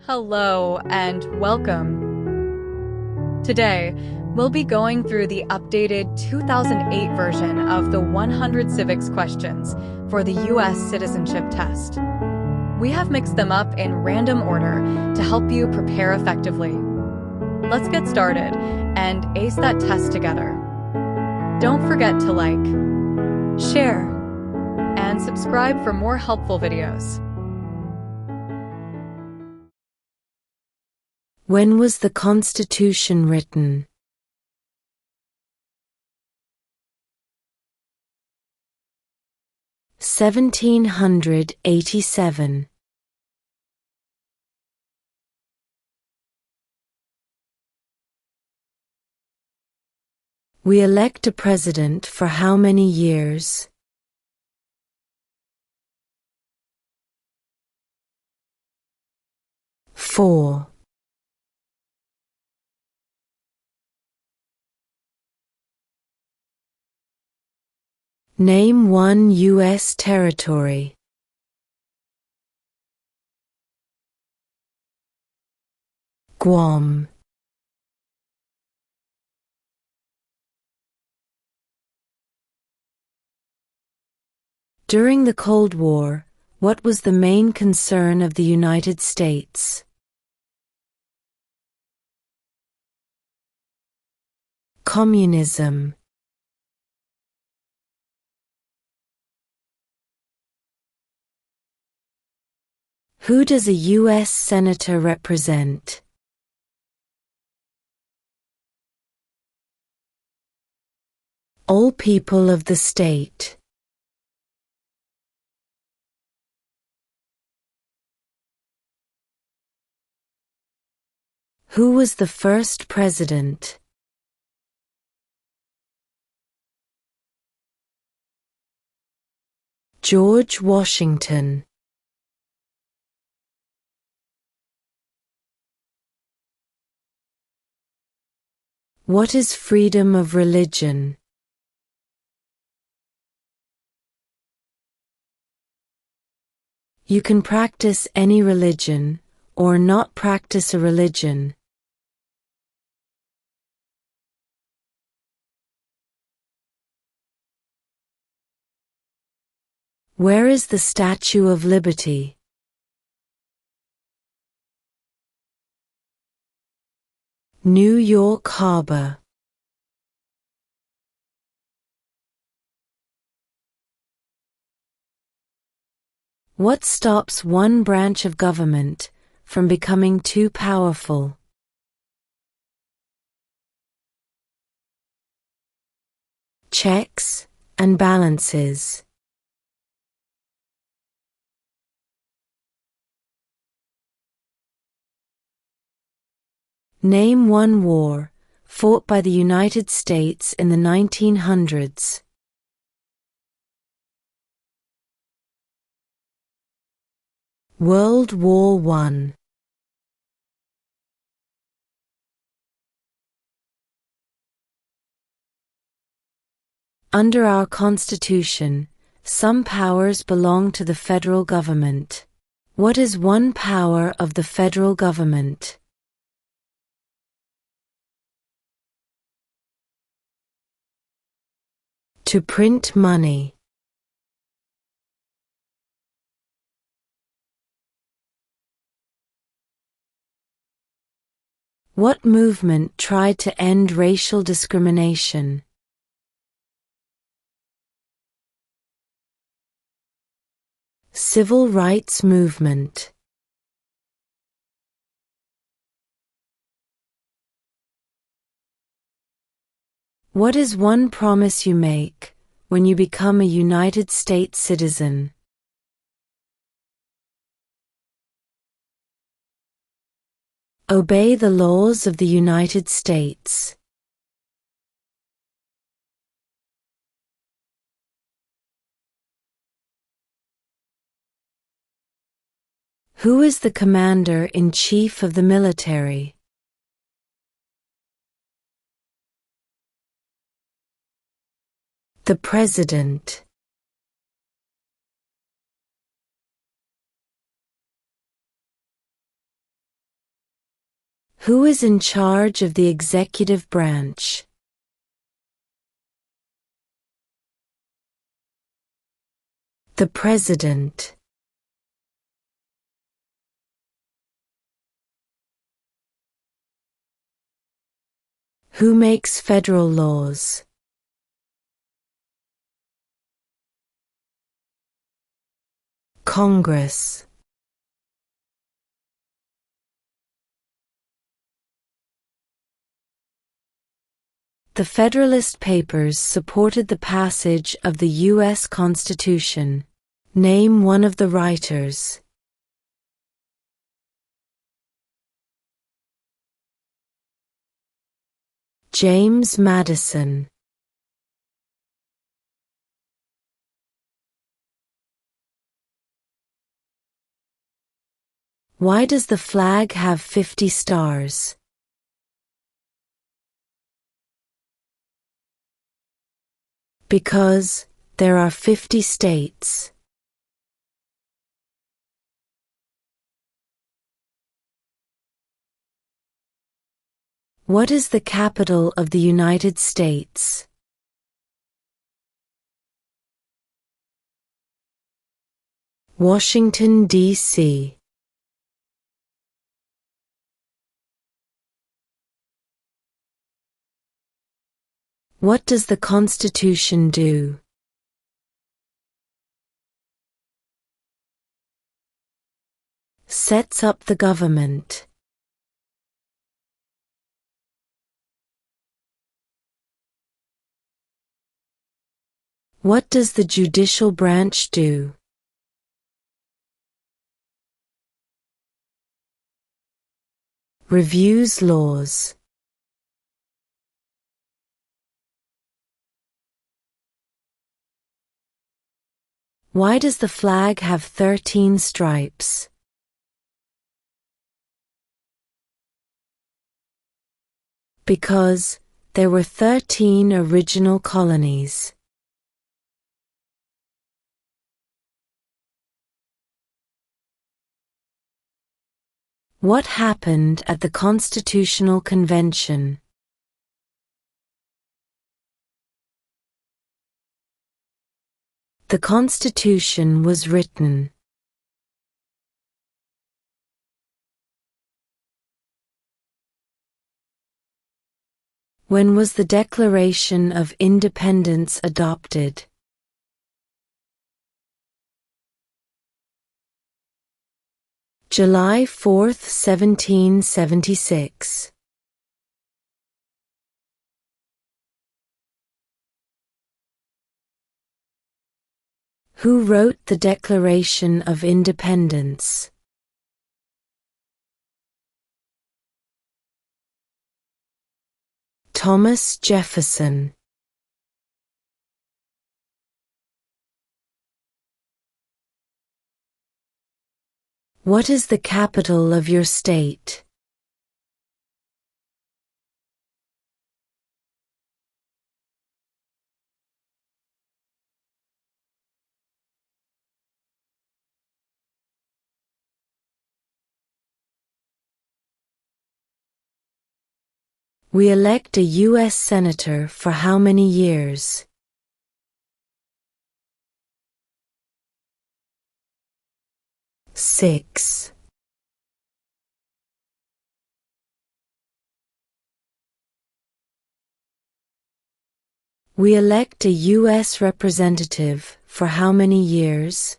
Hello and welcome. Today, we'll be going through the updated 2008 version of the 100 Civics Questions for the U.S. Citizenship Test. We have mixed them up in random order to help you prepare effectively. Let's get started and ace that test together. Don't forget to like, share, and subscribe for more helpful videos. When was the Constitution written? (1787). We elect a president for how many years? 4. Name one U.S. territory. Guam. During the Cold War, what was the main concern of the United States? Communism. Who does a U.S. Senator represent? All people of the state. Who was the first president? George Washington. What is freedom of religion? You can practice any religion, or not practice a religion. Where is the Statue of Liberty? New York Harbor. What stops one branch of government from becoming too powerful? Checks and balances. Name one war fought by the United States in the 1900s. World War I. Under our Constitution, some powers belong to the federal government. What is one power of the federal government? To print money. What movement tried to end racial discrimination? Civil rights movement. What is one promise you make when you become a United States citizen? Obey the laws of the United States. Who is the Commander-in-Chief of the military? The President. Who is in charge of the executive branch? The President. Who makes federal laws? Congress. The Federalist Papers supported the passage of the U.S. Constitution. Name one of the writers. James Madison. Why does the flag have 50 stars? Because there are 50 states. What is the capital of the United States? Washington, D.C. What does the Constitution do? Sets up the government. What does the judicial branch do? Reviews laws. Why does the flag have 13 stripes? Because there were 13 original colonies. What happened at the Constitutional Convention? The Constitution was written. When was the Declaration of Independence adopted? July 4, 1776. Who wrote the Declaration of Independence? Thomas Jefferson. What is the capital of your state? We elect a U.S. Senator for how many years? Six. We elect a U.S. representative for how many years?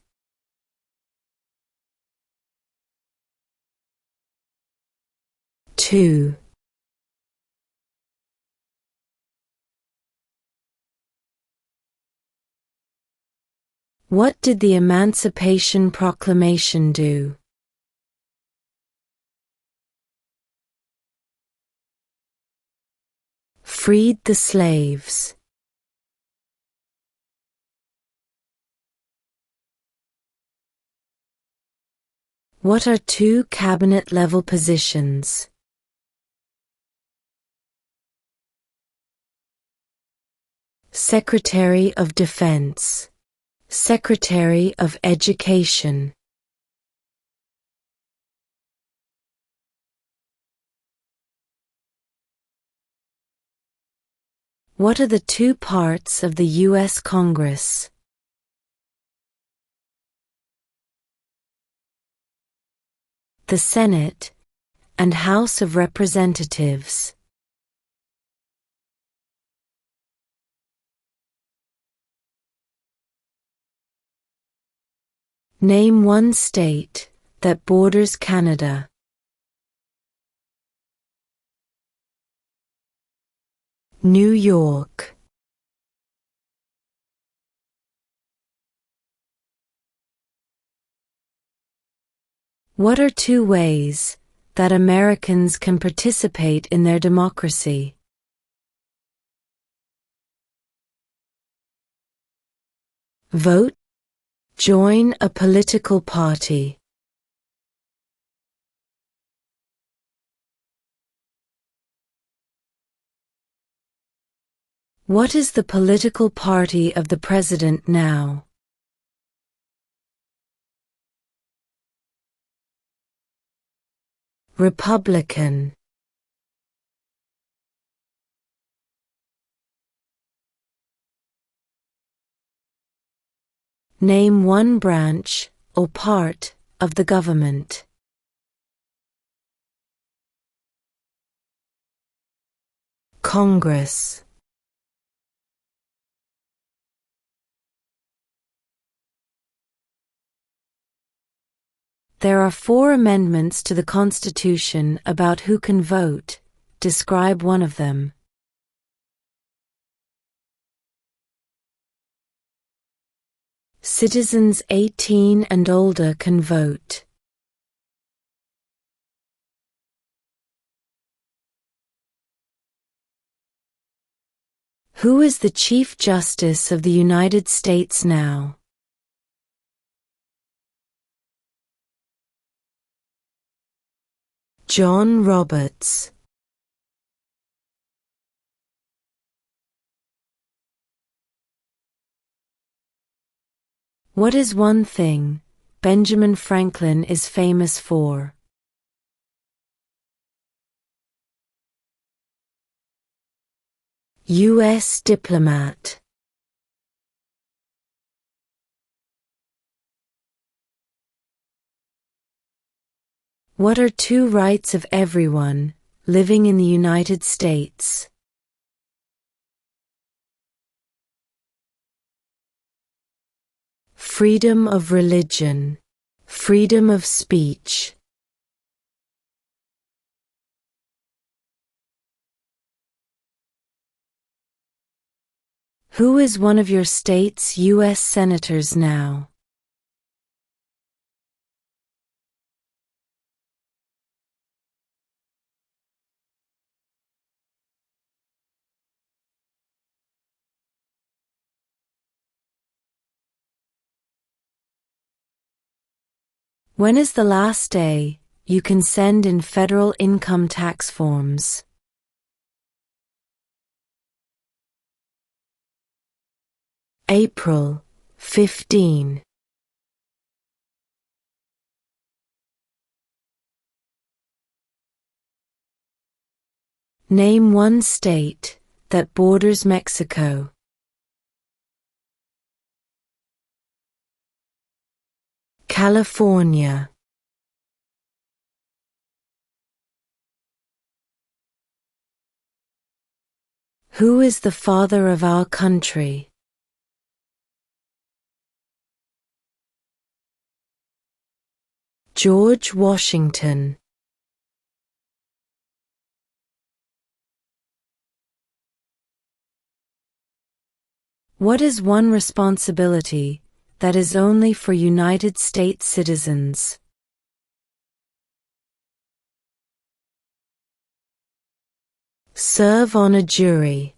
2. What did the Emancipation Proclamation do? Freed the slaves. What are two cabinet-level positions? Secretary of Defense. Secretary of Education. What are the two parts of the U.S. Congress? The Senate and House of Representatives. Name one state that borders Canada. New York. What are two ways that Americans can participate in their democracy? Vote. Join a political party. What is the political party of the president now? Republican. Name one branch or part of the government. Congress. There are 4 amendments to the Constitution about who can vote. Describe one of them. Citizens 18 and older can vote. Who is the Chief Justice of the United States now? John Roberts. What is one thing Benjamin Franklin is famous for? U.S. diplomat. What are two rights of everyone living in the United States? Freedom of religion, freedom of speech. Who is one of your state's U.S. senators now? When is the last day you can send in federal income tax forms? April 15. Name one state that borders Mexico. California. Who is the father of our country? George Washington. What is one responsibility that is only for United States citizens? Serve on a jury.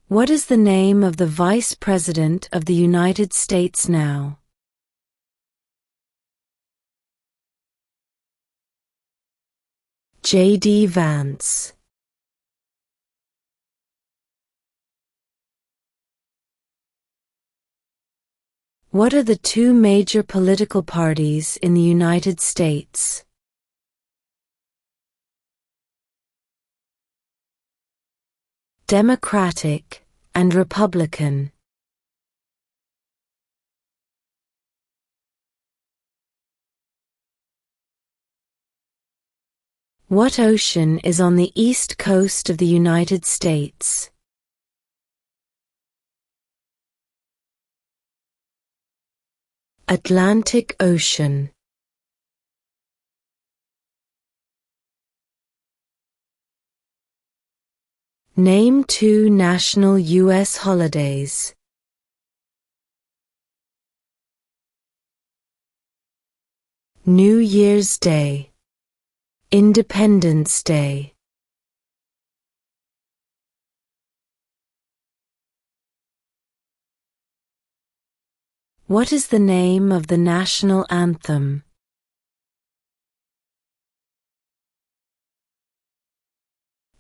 What is the name of the Vice President of the United States now? J.D. Vance. What are the two major political parties in the United States? Democratic and Republican. What ocean is on the east coast of the United States? Atlantic Ocean. Name two national U.S. holidays. New Year's Day, Independence Day. What is the name of the national anthem?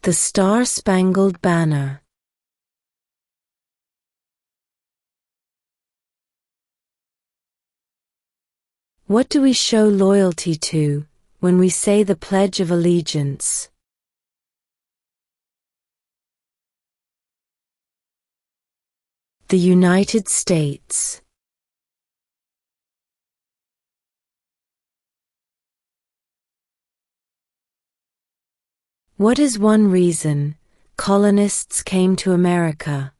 The Star-Spangled Banner. What do we show loyalty to when we say the Pledge of Allegiance? The United States. What is one reason colonists came to America?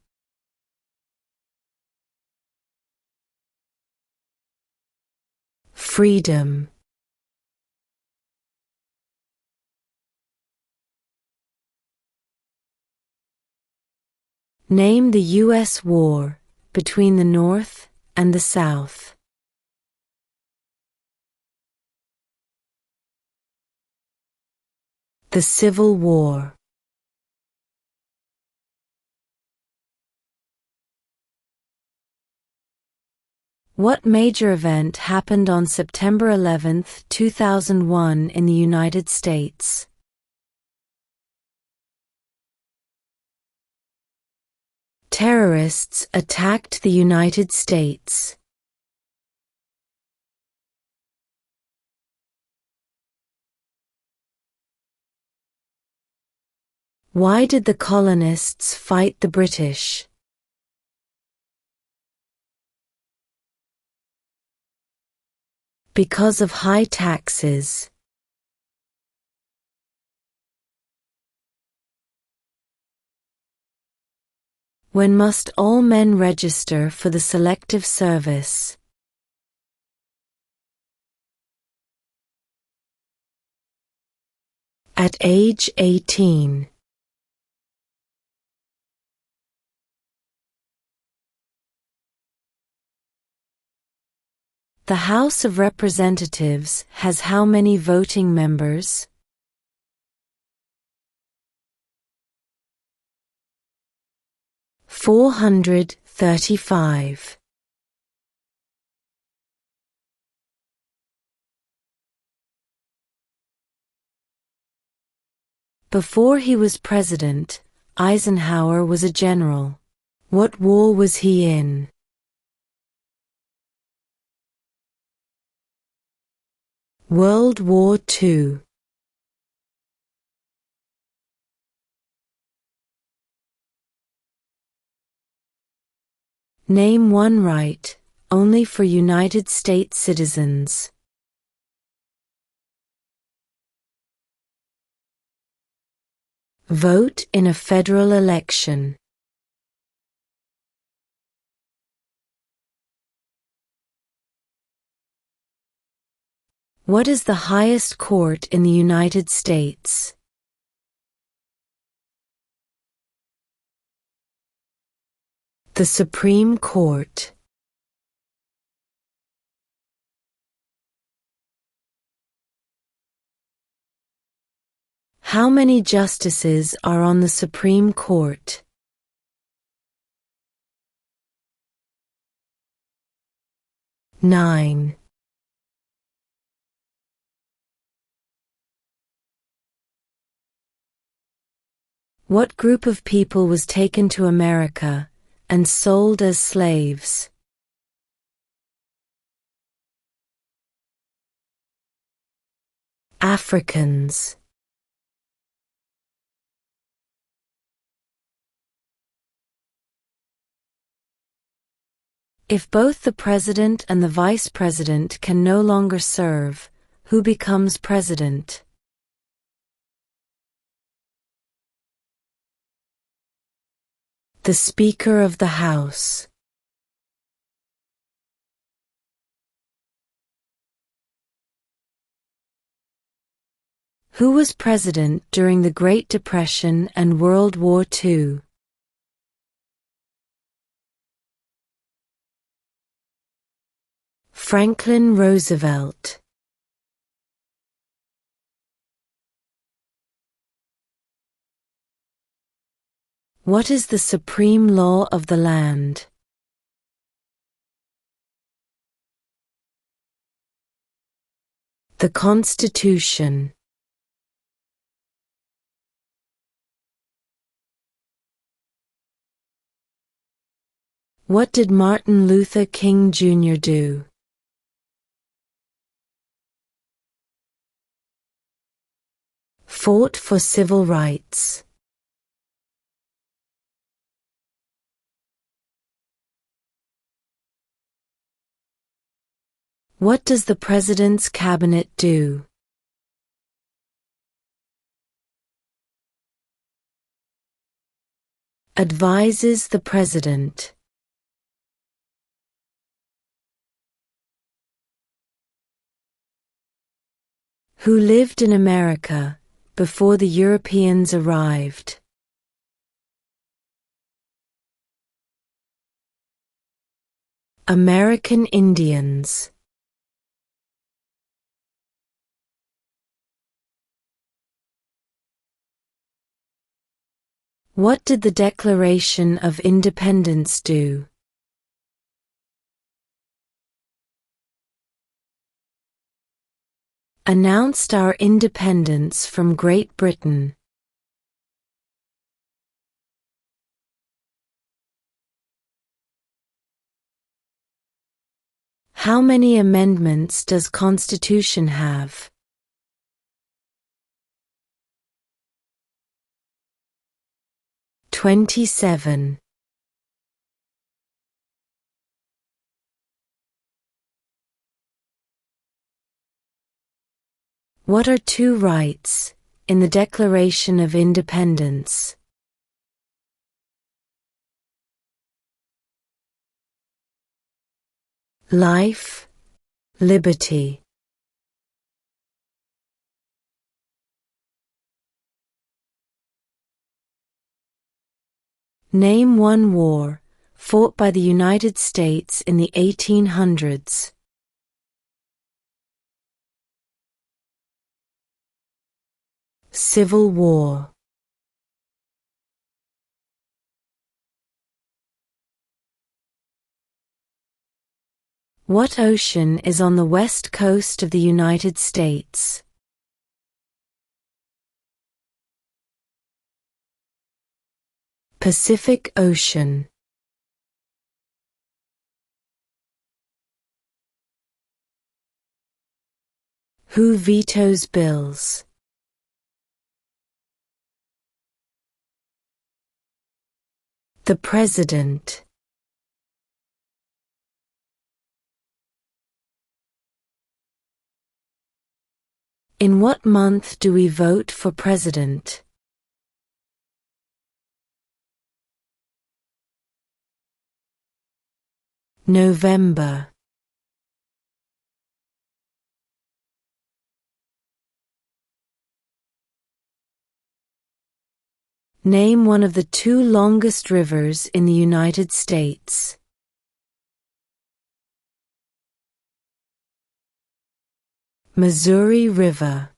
Freedom. Name the U.S. war between the North and the South. The Civil War. What major event happened on September 11, 2001 in the United States? Terrorists attacked the United States. Why did the colonists fight the British? Because of high taxes. When must all men register for the Selective Service? At age 18. The House of Representatives has how many voting members? $435. Before he was president, Eisenhower was a general. What war was he in? World War II. Name one right, only for United States citizens. Vote in a federal election. What is the highest court in the United States? The Supreme Court. How many justices are on the Supreme Court? 9. What group of people was taken to America and sold as slaves? Africans. If both the president and the vice president can no longer serve, who becomes president? The Speaker of the House. Who was president during the Great Depression and World War II? Franklin Roosevelt. What is the supreme law of the land? The Constitution. What did Martin Luther King Jr. do? Fought for civil rights. What does the President's Cabinet do? Advises the President. Who lived in America before the Europeans arrived? American Indians. What did the Declaration of Independence do? Announced our independence from Great Britain. How many amendments does Constitution have? 27. What are two rights in the Declaration of Independence? Life, liberty. Name one war fought by the United States in the 1800s. Civil War. What ocean is on the west coast of the United States? Pacific Ocean. Who vetoes bills? The President. In what month do we vote for president? November. Name one of the two longest rivers in the United States. Missouri River.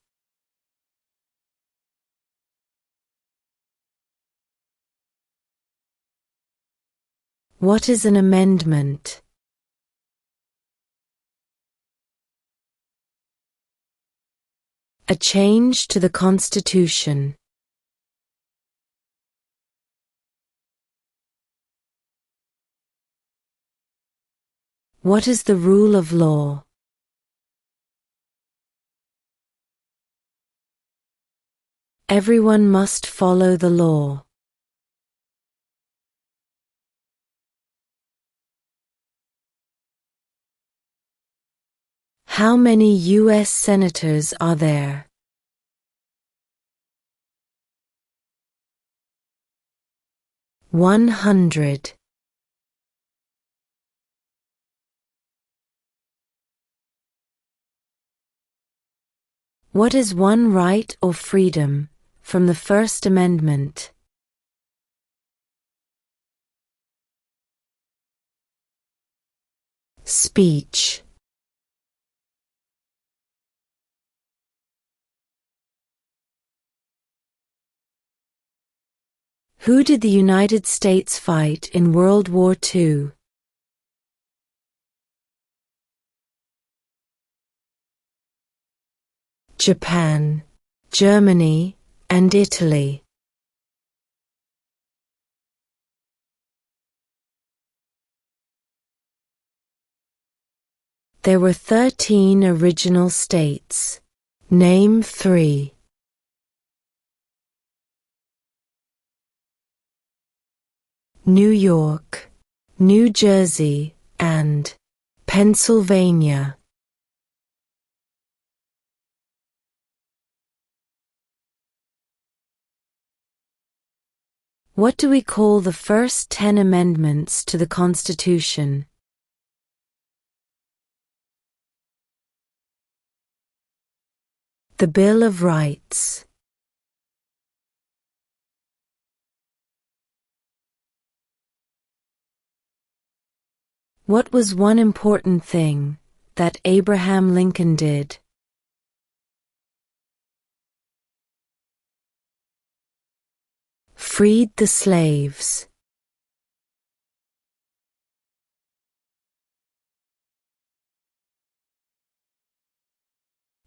What is an amendment? A change to the Constitution. What is the rule of law? Everyone must follow the law. How many U.S. senators are there? 100. What is one right or freedom from the First Amendment? Speech. Who did the United States fight in World War II? Japan, Germany, and Italy. There were 13 original states. Name 3. New York, New Jersey, and Pennsylvania. What do we call the first 10 amendments to the Constitution? The Bill of Rights. What was one important thing that Abraham Lincoln did? Freed the slaves.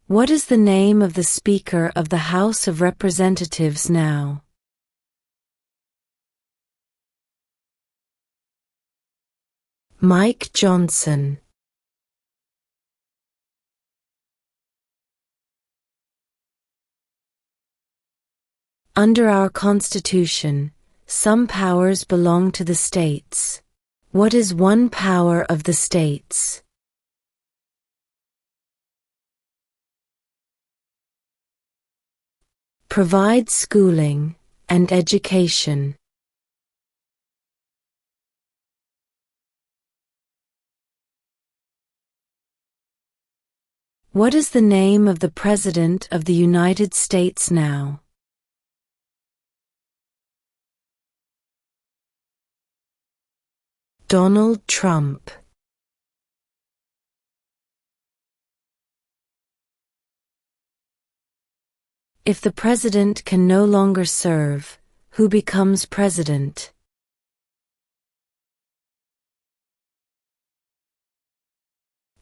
What is the name of the Speaker of the House of Representatives now? Mike Johnson. Under our Constitution, some powers belong to the states. What is one power of the states? Provide schooling and education. What is the name of the President of the United States now? Donald Trump. If the president can no longer serve, who becomes president?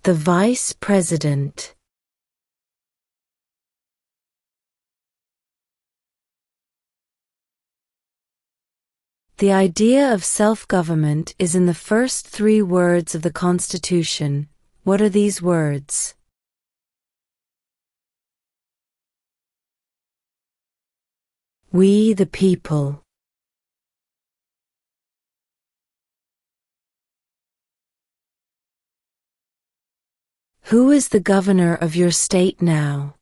The vice president. The idea of self-government is in the first 3 words of the Constitution. What are these words? We the people. Who is the governor of your state now?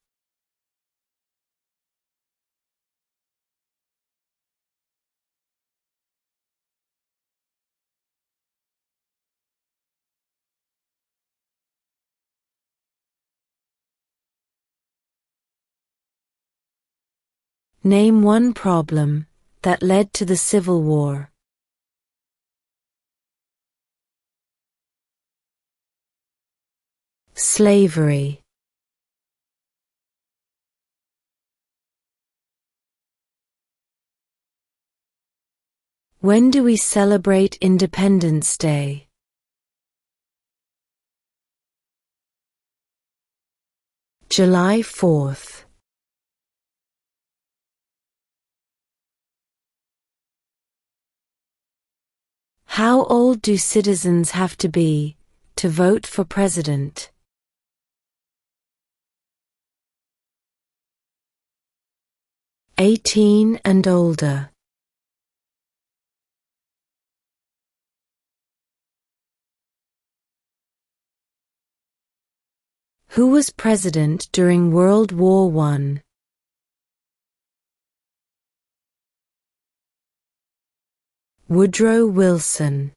Name one problem that led to the Civil War. Slavery. When do we celebrate Independence Day? July 4th. How old do citizens have to be to vote for president? 18 and older. Who was president during World War I? Woodrow Wilson.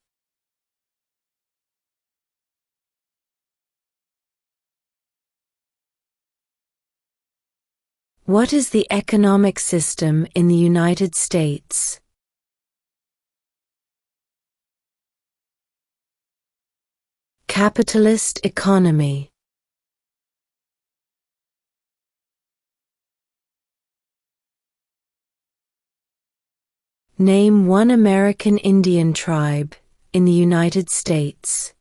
What is the economic system in the United States? Capitalist economy. Name one American Indian tribe in the United States.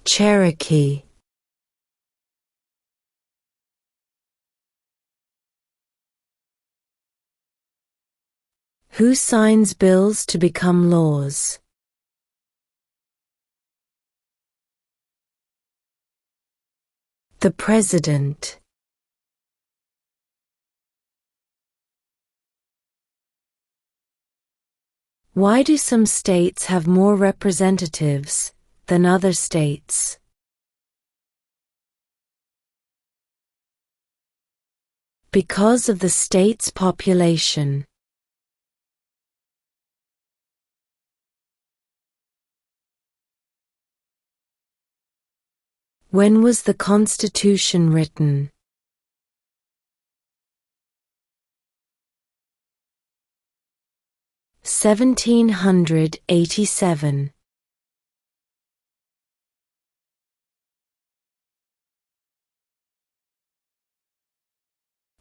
Cherokee. Who signs bills to become laws? The President. Why do some states have more representatives than other states? Because of the state's population. When was the Constitution written? (1787).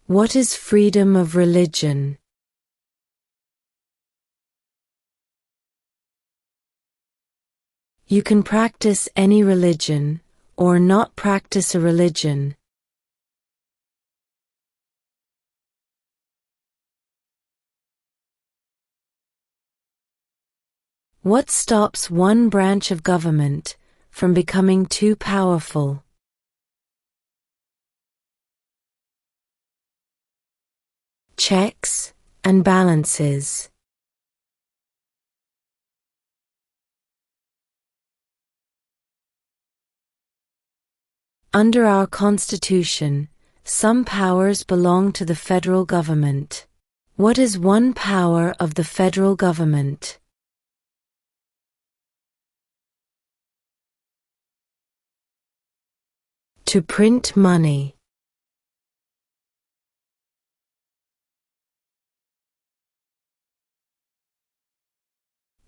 What is freedom of religion? You can practice any religion, or not practice a religion. What stops one branch of government from becoming too powerful? Checks and balances. Under our Constitution, some powers belong to the federal government. What is one power of the federal government? To print money.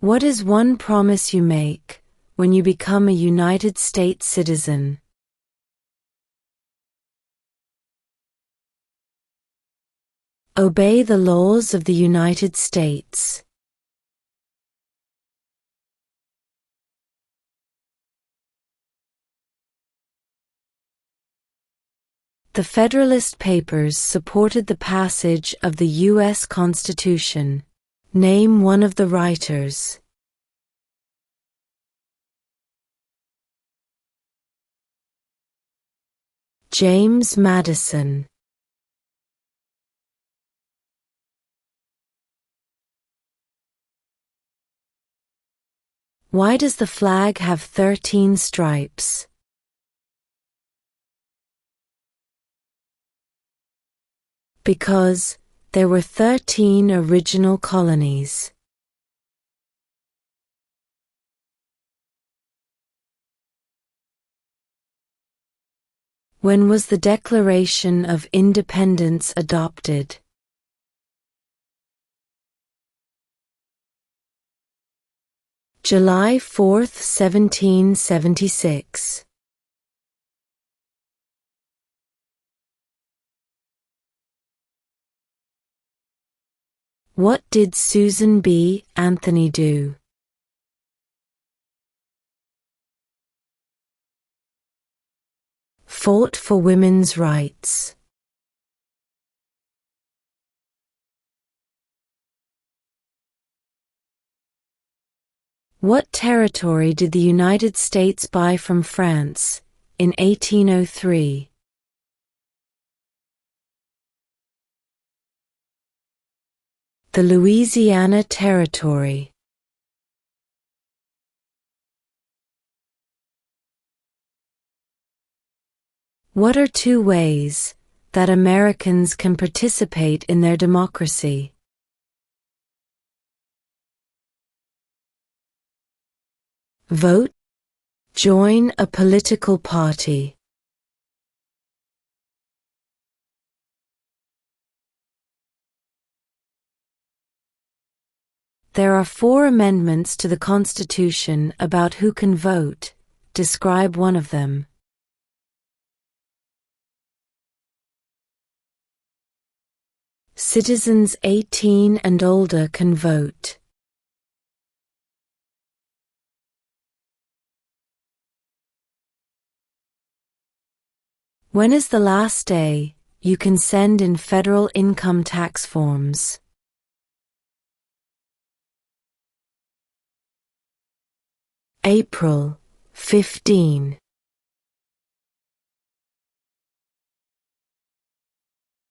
What is one promise you make when you become a United States citizen? Obey the laws of the United States. The Federalist Papers supported the passage of the U.S. Constitution. Name one of the writers. James Madison. Why does the flag have 13 stripes? Because there were 13 original colonies. When was the Declaration of Independence adopted? July 4, 1776. What did Susan B. Anthony do? Fought for women's rights. What territory did the United States buy from France in 1803? The Louisiana Territory. What are two ways that Americans can participate in their democracy? Vote. Join a political party. There are 4 amendments to the Constitution about who can vote. Describe one of them. Citizens 18 and older can vote. When is the last day you can send in federal income tax forms? April 15.